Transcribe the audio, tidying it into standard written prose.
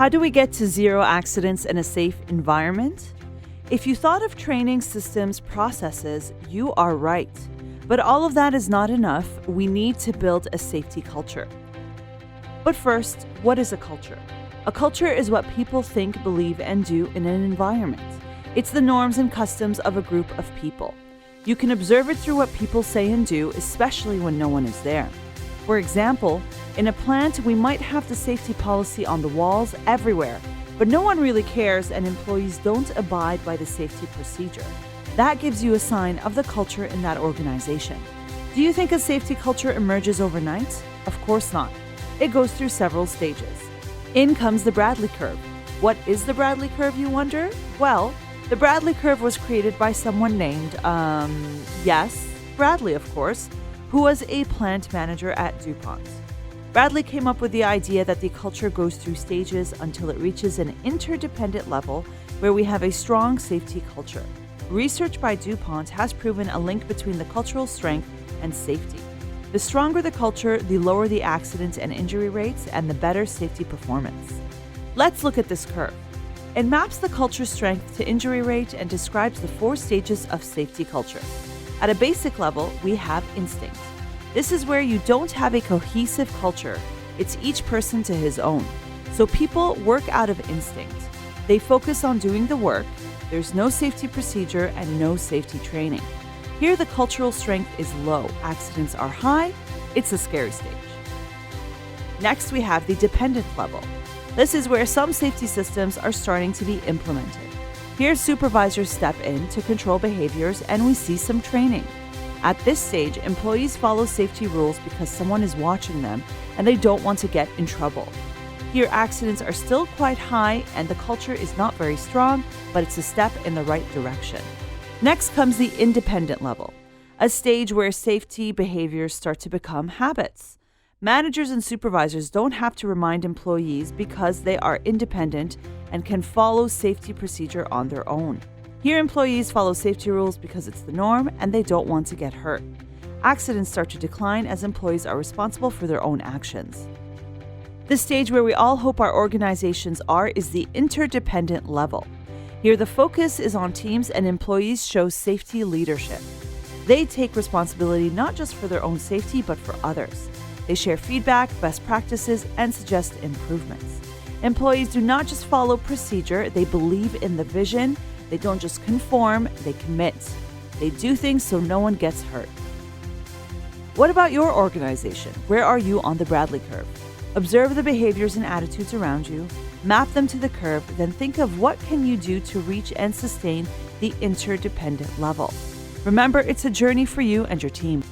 How do we get to zero accidents in a safe environment? If you thought of training systems, processes, you are right. But all of that is not enough. We need to build a safety culture. But first, what is a culture? A culture is what people think, believe, and do in an environment. It's the norms and customs of a group of people. You can observe it through what people say and do, especially when no one is there. For example, in a plant, we might have the safety policy on the walls everywhere, but no one really cares and employees don't abide by the safety procedure. That gives you a sign of the culture in that organization. Do you think a safety culture emerges overnight? Of course not. It goes through several stages. In comes the Bradley curve. What is the Bradley curve, you wonder? Well, the Bradley curve was created by someone named, Bradley, of course, who was a plant manager at DuPont. Bradley came up with the idea that the culture goes through stages until it reaches an interdependent level where we have a strong safety culture. Research by DuPont has proven a link between the cultural strength and safety. The stronger the culture, the lower the accident and injury rates and the better safety performance. Let's look at this curve. It maps the culture strength to injury rate and describes the 4 stages of safety culture. At a basic level, we have instinct. This is where you don't have a cohesive culture. It's each person to his own. So people work out of instinct. They focus on doing the work. There's no safety procedure and no safety training. Here, the cultural strength is low. Accidents are high. It's a scary stage. Next, we have the dependent level. This is where some safety systems are starting to be implemented. Here, supervisors step in to control behaviors and we see some training. At this stage, employees follow safety rules because someone is watching them and they don't want to get in trouble. Here, accidents are still quite high and the culture is not very strong, but it's a step in the right direction. Next comes the independent level, a stage where safety behaviors start to become habits. Managers and supervisors don't have to remind employees because they are independent and can follow safety procedure on their own. Here, employees follow safety rules because it's the norm and they don't want to get hurt. Accidents start to decline as employees are responsible for their own actions. The stage where we all hope our organizations are is the interdependent level. Here, the focus is on teams and employees show safety leadership. They take responsibility not just for their own safety, but for others. They share feedback, best practices, and suggest improvements. Employees do not just follow procedure, they believe in the vision. They don't just conform, they commit. They do things so no one gets hurt. What about your organization? Where are you on the Bradley curve? Observe the behaviors and attitudes around you, map them to the curve, then think of what can you do to reach and sustain the interdependent level. Remember, it's a journey for you and your team.